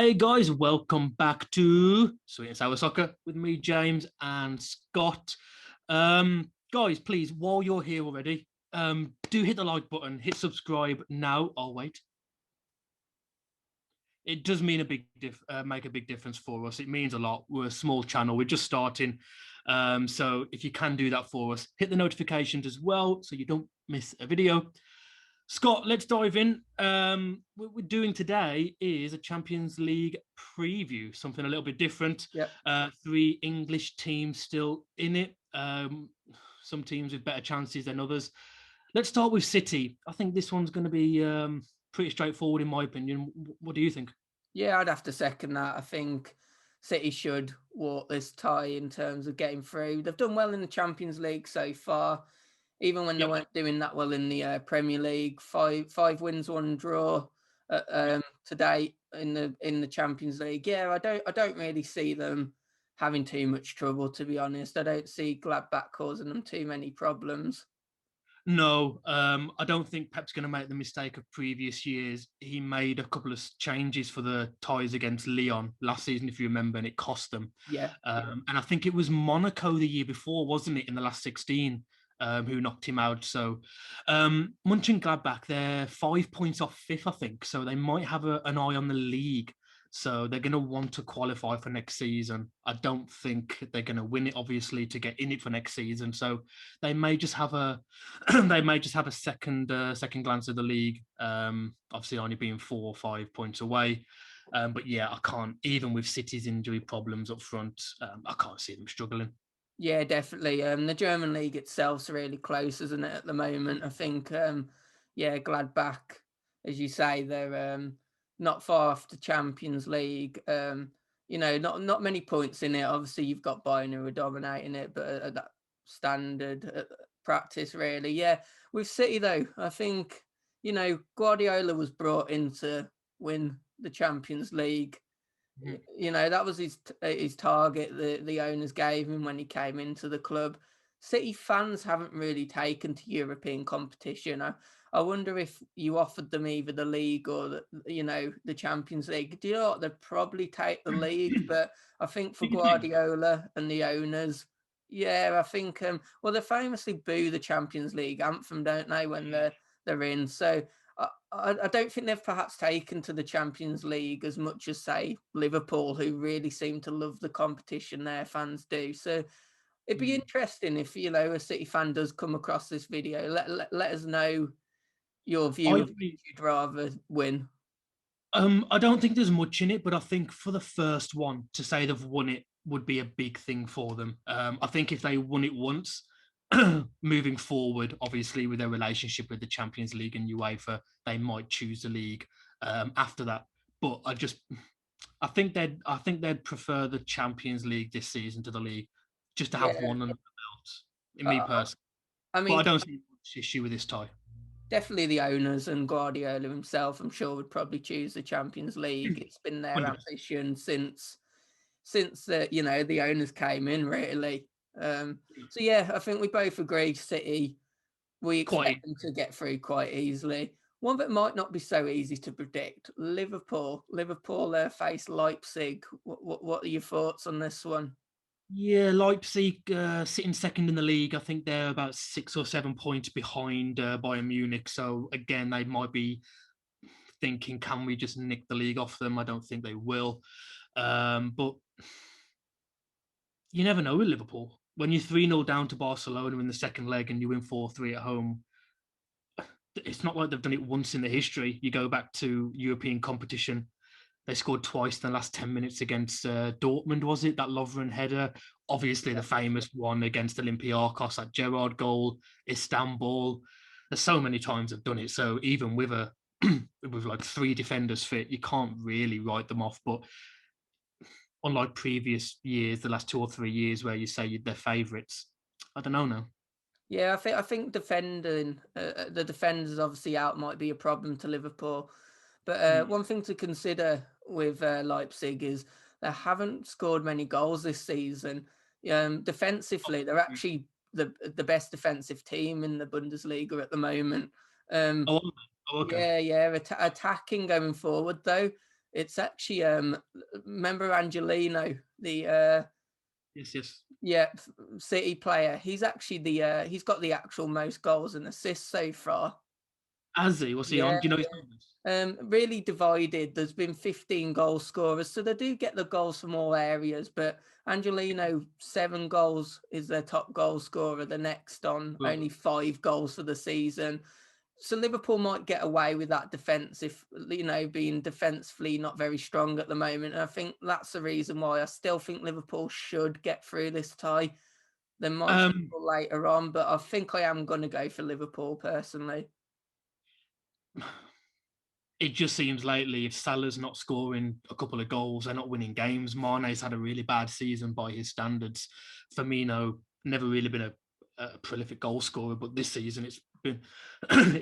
Hey guys, welcome back to Sweet and Sour Soccer with me, James and Scott. Guys, please, while you're here already, do hit the like button, hit subscribe now. I'll wait. It does mean make a big difference for us. It means a lot. We're a small channel. We're just starting. So if you can do that for us, hit the notifications as well so you don't miss a video. Scott, let's dive in. What we're doing today is a Champions League preview, something a little bit different. Yeah. Three English teams still in it. Some teams with better chances than others. Let's start with City. I think this one's going to be pretty straightforward, in my opinion. What do you think? Yeah, I'd have to second that. I think City should walk this tie in terms of getting through. They've done well in the Champions League so far, even when they Yep. weren't doing that well in the Premier League. Five wins, one draw today in the Champions League. Yeah, I don't really see them having too much trouble, to be honest. I don't see Gladbach causing them too many problems. No, I don't think Pep's going to make the mistake of previous years. He made a couple of changes for the ties against Lyon last season, if you remember, and it cost them. Yeah. And I think it was Monaco the year before, wasn't it, in the last 16, who knocked him out. So Mönchengladbach, they're 5 points off fifth, I think. So they might have an eye on the league. So they're going to want to qualify for next season. I don't think they're going to win it, obviously, to get in it for next season. So they may just have a they may just have a second glance at the league. Obviously, only being 4 or 5 points away. But yeah, I can't. Even with City's injury problems up front, I can't see them struggling. Yeah, definitely. The German league itself's really close, isn't it, at the moment? I think, yeah, Gladbach, as you say, they're not far off the Champions League. Not many points in it. Obviously, you've got Bayern who are dominating it, but at that standard practice, really. Yeah, with City though, I think Guardiola was brought in to win the Champions League. That was his target the owners gave him when he came into the club. City fans haven't really taken to European competition. I wonder if you offered them either the league or the Champions League. Do you know what? They'd probably take the league, but I think for Guardiola and the owners, yeah, I think well, they famously boo the Champions League anthem, don't they, when they're in. So I don't think they've perhaps taken to the Champions League as much as, say, Liverpool, who really seem to love the competition their fans do. So it'd be interesting if, a City fan does come across this video. Let us know your view of who you'd rather win. I don't think there's much in it, but I think for the first one to say they've won it would be a big thing for them. I think if they won it once, moving forward, obviously with their relationship with the Champions League and UEFA, they might choose the league after that. But I think they'd prefer the Champions League this season to the league, just to have Yeah. one under the belt. In me Uh, personally, I but I mean, don't see much issue with this tie. definitely the owners and Guardiola himself, I'm sure, would probably choose the Champions League. It's been their 100%. ambition since the owners came in, really. So yeah, I think we both agree City, we Quite. expect them to get through quite easily. One that might not be so easy to predict, Liverpool. Liverpool face Leipzig. What are your thoughts on this one? Yeah, Leipzig sitting second in the league. I think they're about 6 or 7 points behind Bayern Munich. So again, they might be thinking, can we just nick the league off them? I don't think they will. But you never know with Liverpool. When you're 3-0 down to Barcelona in the second leg and you win 4-3 at home, it's not like they've done it once in the history. You go back to European competition, they scored twice in the last 10 minutes against Dortmund, was it? That Lovren header. Obviously, the famous one against Olympiacos, that Gerrard goal, Istanbul. There's so many times they've done it. So even with with like three defenders fit, you can't really write them off. But unlike previous years, the last 2 or 3 years where you say they're favourites, I don't know now. Yeah, I think defending the defenders obviously out might be a problem to Liverpool. But one thing to consider with Leipzig is they haven't scored many goals this season. Defensively, they're actually the best defensive team in the Bundesliga at the moment. Oh, okay. Yeah. Attacking going forward though, It's actually remember Angelino, the Yes, yes. yeah, City player. He's actually the he's got the actual most goals and assists so far. Azzy, what's he Yeah, on? Do you know his numbers? really divided. There's been 15 goal scorers, so they do get the goals from all areas. But Angelino, 7 goals is their top goal scorer. The next on Well, only 5 goals for the season. So Liverpool might get away with that defence if being defensively not very strong at the moment. And I think that's the reason why I still think Liverpool should get through this tie. They might um, struggle later on, but I think I am going to go for Liverpool personally. it just seems lately if Salah's not scoring a couple of goals, they're not winning games. Mane's had a really bad season by his standards. Firmino never really been a prolific goal scorer, but this season it's been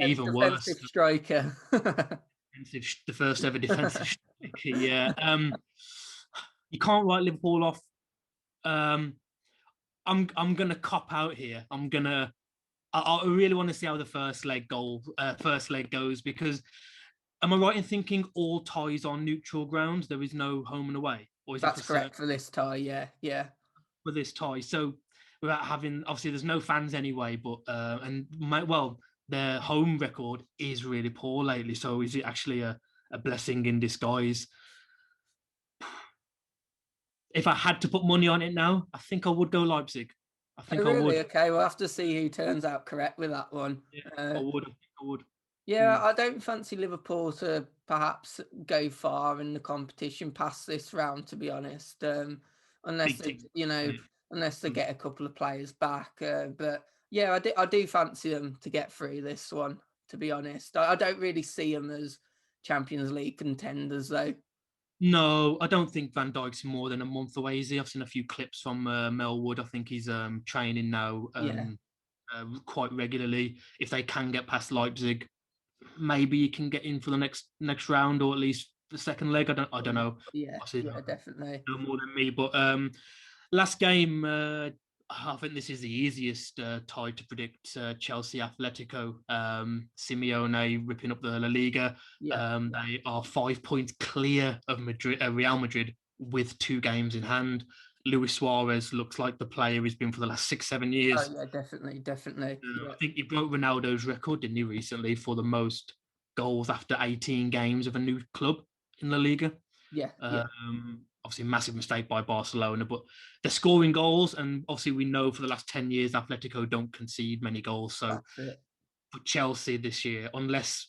even worse. Defensive striker. The first ever defensive striker. Yeah. You can't write Liverpool off. Um, I'm gonna cop out here. I really want to see how the first leg goes because am I right in thinking all ties on neutral ground? There is no home and away, or is it That's for certain correct for this tie. Yeah, yeah. for this tie? So without having obviously there's no fans anyway, but their home record is really poor lately. So is it actually a blessing in disguise? If I had to put money on it now, I think I would go Leipzig. I Oh, think I really? would. Okay, we'll have to see who turns out correct with that one. Yeah, I would. I think I would. Yeah, Mm. I don't fancy Liverpool to perhaps go far in the competition past this round, to be honest. Unless Big they, team. unless they Mm. get a couple of players back. But yeah, I do fancy them to get through this one. To be honest, I don't really see them as Champions League contenders, though. No, I don't think Van Dijk's more than a month away. Is he? I've seen a few clips from Melwood. I think he's training now Yeah, quite regularly. If they can get past Leipzig, maybe he can get in for the next round or at least the second leg. I don't know. yeah, Obviously, yeah, definitely. no more than me. But last game, I think this is the easiest tie to predict. Chelsea Atletico, Simeone ripping up the La Liga. Yeah. They are 5 points clear of Real Madrid with 2 games in hand. Luis Suarez looks like the player he's been for the last 6, 7 years. Oh yeah, definitely, definitely. I Yeah, think he broke Ronaldo's record, didn't he, recently for the most goals after 18 games of a new club in La Liga. yeah, yeah. Obviously, massive mistake by Barcelona, but they're scoring goals, and obviously we know for the last 10 years Atletico don't concede many goals. So That's it. for Chelsea this year, unless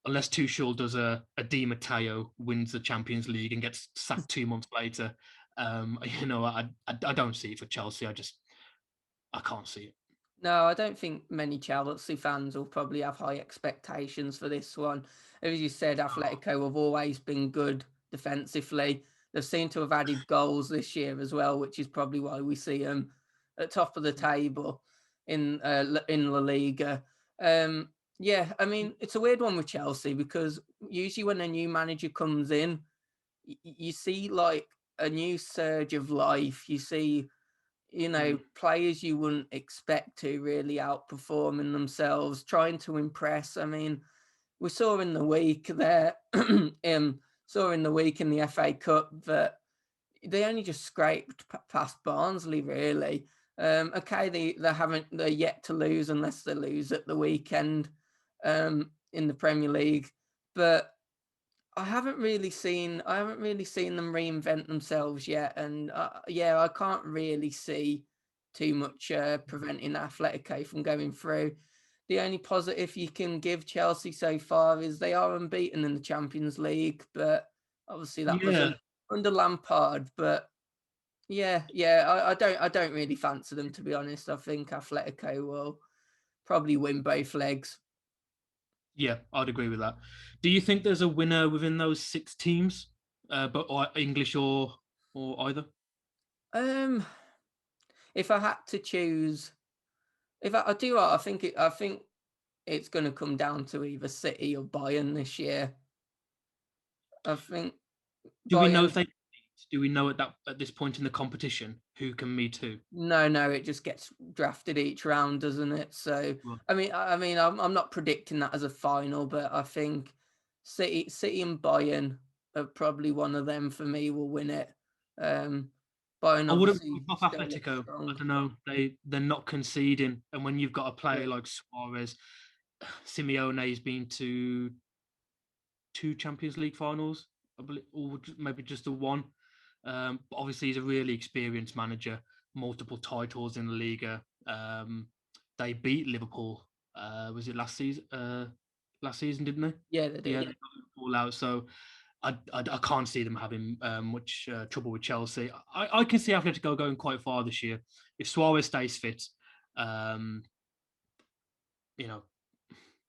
Tuchel does a Di Matteo wins the Champions League and gets sacked 2 months later, I don't see it for Chelsea. I can't see it. No, I don't think many Chelsea fans will probably have high expectations for this one. As you said, Atletico have always been good defensively. They seem to have added goals this year as well, which is probably why we see them at top of the table in La Liga. Yeah, I mean it's a weird one with Chelsea because usually when a new manager comes in, you see like a new surge of life. You see Mm. players you wouldn't expect to really outperforming themselves, trying to impress. I mean, we saw in the week there, saw in the week in the FA Cup that they only just scraped past Barnsley, really. Okay, they're yet to lose unless they lose at the weekend in the Premier League, but I haven't really seen them reinvent themselves yet, and yeah, I can't really see too much preventing Atletico from going through. The only positive you can give Chelsea so far is they are unbeaten in the Champions League, but obviously that was Yeah, under Lampard. But yeah, yeah, I don't really fancy them, to be honest. I think Atletico will probably win both legs. yeah, I'd agree with that. Do you think there's a winner within those 6 teams, or English or either? Um, if I had to choose, if I do, I think it's going to come down to either City or Bayern this year. I think Do we know Bayern. if they? Do we know at this point in the competition who can meet who? No, no, it just gets drafted each round, doesn't it? So, Well, I mean, I'm not predicting that as a final, but I think City and Bayern. probably one of them for me will win it. Bayern I wouldn't obviously put off still look Atletico. I strong. don't know. They're not conceding, and when you've got a Yeah. player like Suarez, Simeone's been to 2 Champions League finals, I believe, or maybe just the one. But obviously, he's a really experienced manager, multiple titles in the Liga. They beat Liverpool. Was it last season? Last season, didn't they? Yeah, they Yeah, did. they got Liverpool out. So I can't see them having much trouble with Chelsea. I can see Atletico going quite far this year if Suarez stays fit. Um, you know,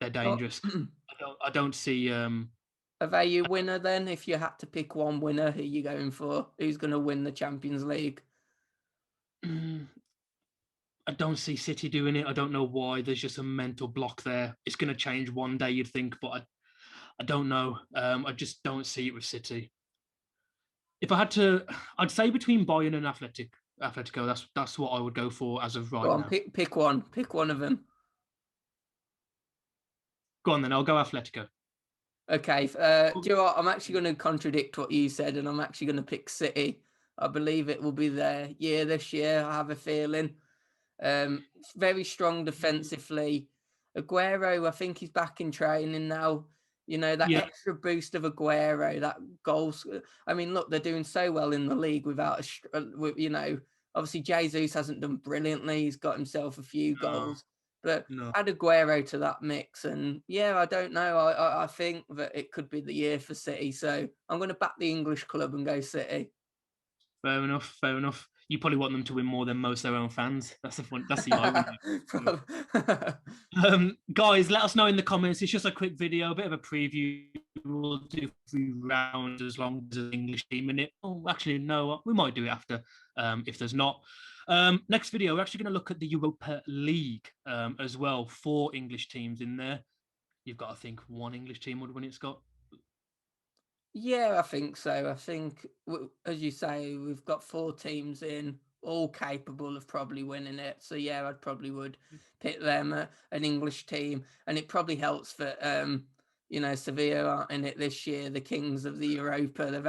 they're Oh, dangerous. I don't see. are they your winner then? If you had to pick one winner, who are you going for? Who's going to win the Champions League? I don't see City doing it. I don't know why. There's just a mental block there. It's going to change one day, you'd think, but I don't know. I just don't see it with City. If I had to, I'd say between Bayern and Atletico. That's what I would go for as of Go right on, now. pick one. Pick one of them. Go on then. I'll go Atletico. Okay. Do you know what? I'm actually going to contradict what you said, and I'm actually going to pick City. I believe it will be their year this year. I have a feeling. Very strong defensively. Aguero, I think he's back in training now. You know, that Yeah, extra boost of Aguero, that goals. I mean, look, they're doing so well in the league without you know, obviously Jesus hasn't done brilliantly. He's got himself a few no, goals, but no. add Aguero to that mix, and yeah, I don't know. I think that it could be the year for City. So I'm going to back the English club and go City. Fair enough. Fair enough. You probably want them to win more than most of their own fans. That's the fun. That's the irony. Guys, let us know in the comments. It's just a quick video, a bit of a preview. We'll do 3 rounds as long as there's an English team in it. Oh, actually, no, we might do it after if there's not. Next video, we're actually going to look at the Europa League as well. 4 English teams in there. You've got to think 1 English team would win it, Scott. Yeah, I think so. I think, as you say, we've got 4 teams in, all capable of probably winning it. So yeah, I probably would pick them, an English team, and it probably helps that you know, Sevilla aren't in it this year, the kings of the Europa. They've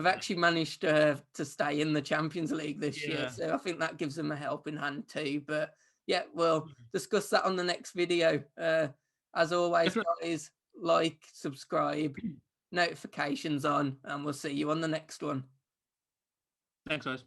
actually managed to stay in the Champions League this year. Yeah. So I think that gives them a helping hand too. But yeah, we'll discuss that on the next video. As always, Definitely. guys, like, subscribe, notifications on, and we'll see you on the next one. Thanks, guys.